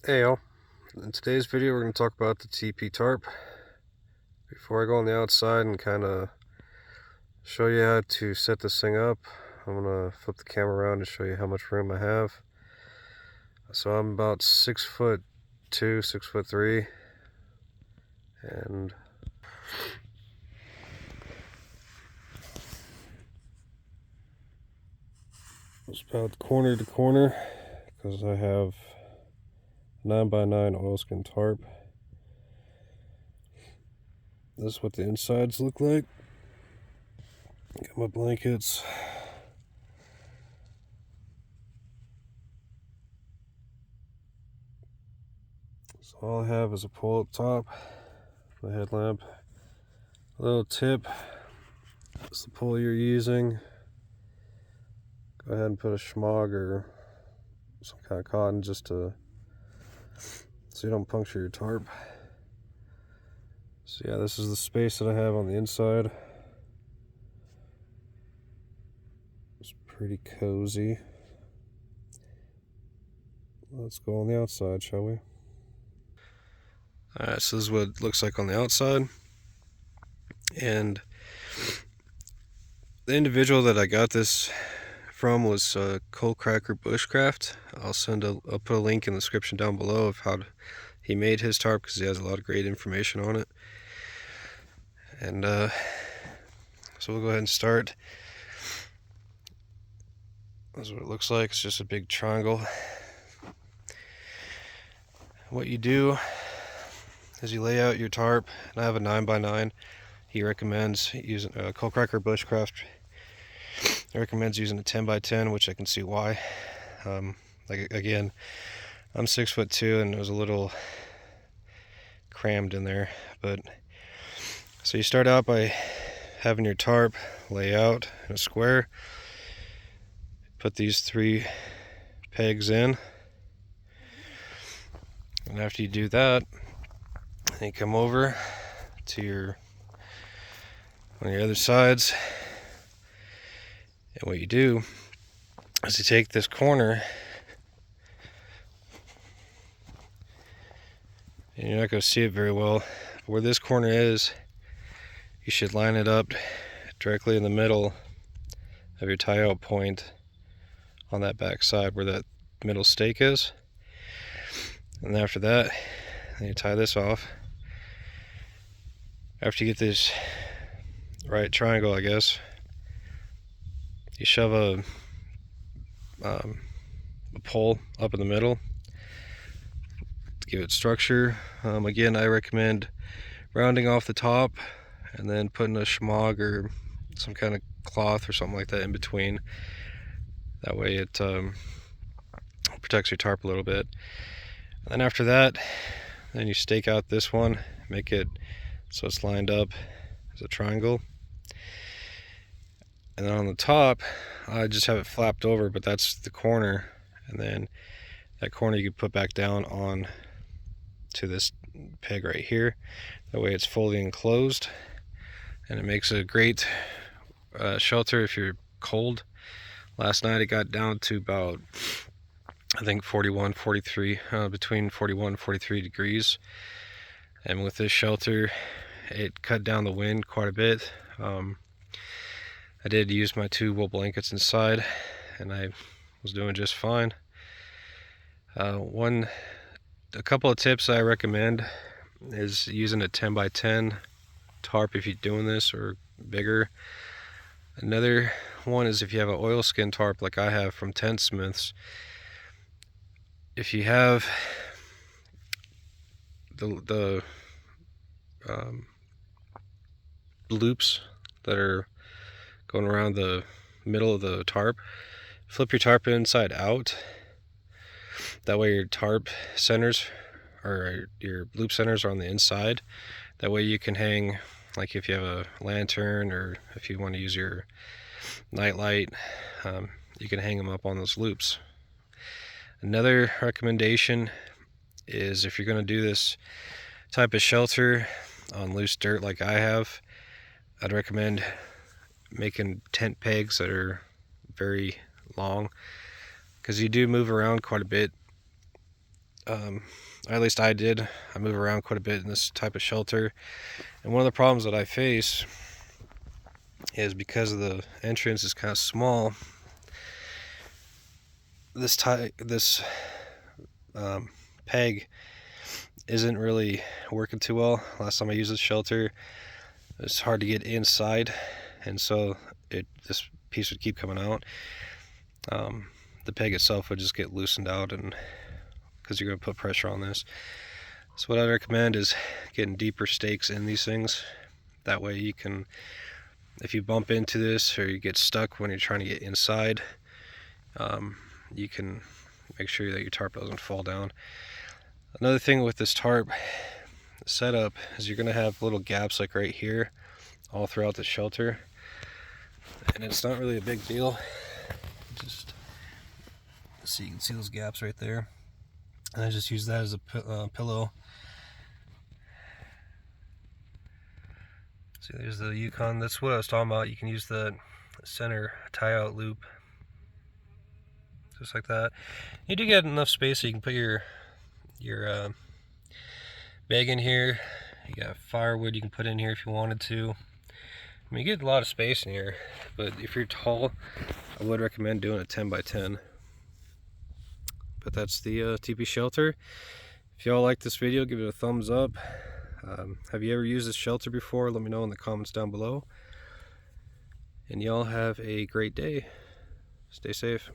Hey y'all, in today's video we're going to talk about the Tipi tarp. Before I go on the outside and kind of show you how to set this thing up, I'm going to flip the camera around and show you how much room I have. So I'm about 6'2", 6'3", and it's about corner to corner because I have 9x9 oilskin tarp. This is what the insides look like. Got my blankets. So all I have is a pole up top, the headlamp, a little tip. That's the pole you're using. Go ahead and put a schmog or some kind of cotton just to so you don't puncture your tarp. So yeah, this is the space that I have on the inside. It's pretty cozy. Let's go on the outside, shall we? Alright, so this is what it looks like on the outside. And the individual that I got this from was Coalcracker Bushcraft. I'll put a link in the description down below of how he made his tarp because he has a lot of great information on it. And so we'll go ahead and start. This is what it looks like. It's just a big triangle. What you do is you lay out your tarp, and I have a 9x9. He recommends using Coalcracker Bushcraft. He recommends using a 10x10, which I can see why. Like again, I'm 6'2", and it was a little crammed in there. But so you start out by having your tarp lay out in a square. Put these 3 pegs in, and after you do that, then you come over to on your other sides, and what you do is you take this corner, and you're not going to see it very well, but where this corner is, you should line it up directly in the middle of your tie out point on that back side where that middle stake is. And after that, then you tie this off. After you get this right triangle, I guess, you shove a pole up in the middle to give it structure. Again, I recommend rounding off the top and then putting a schmog or some kind of cloth or something like that in between. That way it protects your tarp a little bit. And then after that, then you stake out this one, make it so it's lined up as a triangle. And then on the top, I just have it flapped over, but that's the corner. And then that corner you can put back down on to this peg right here. That way it's fully enclosed, and it makes a great shelter if you're cold. Last night it got down to about, I think 41, 43, between 41 and 43 degrees. And with this shelter, it cut down the wind quite a bit. I did use my 2 wool blankets inside, and I was doing just fine. A couple of tips I recommend is using a 10x10 tarp if you're doing this, or bigger. Another one is if you have an oilskin tarp like I have from Tentsmiths. If you have the loops that are going around the middle of the tarp, flip your tarp inside out. That way your tarp centers, or your loop centers, are on the inside. That way you can hang, like if you have a lantern or if you want to use your night light, you can hang them up on those loops. Another recommendation is if you're going to do this type of shelter on loose dirt like I have, I'd recommend making tent pegs that are very long, because you do move around quite a bit At least I did. I move around quite a bit in this type of shelter, and one of the problems that I face is because of the entrance is kind of small. This peg isn't really working too well. Last time I used this shelter, it's hard to get inside, and so this piece would keep coming out. The peg itself would just get loosened out, and because you're going to put pressure on this. So what I recommend is getting deeper stakes in these things. That way you can, if you bump into this or you get stuck when you're trying to get inside, you can make sure that your tarp doesn't fall down. Another thing with this tarp setup is you're going to have little gaps like right here all throughout the shelter, and it's not really a big deal. Just so you can see those gaps right there, and I just use that as a pillow. See, there's the Yukon. That's what I was talking about. You can use the center tie-out loop, just like that. You do get enough space so you can put your bag in here. You got firewood you can put in here if you wanted to. I mean, you get a lot of space in here, but if you're tall, I would recommend doing a 10 by 10. But that's the Tipi shelter. If y'all like this video, give it a thumbs up. Have you ever used this shelter before? Let me know in the comments down below. And y'all have a great day. Stay safe.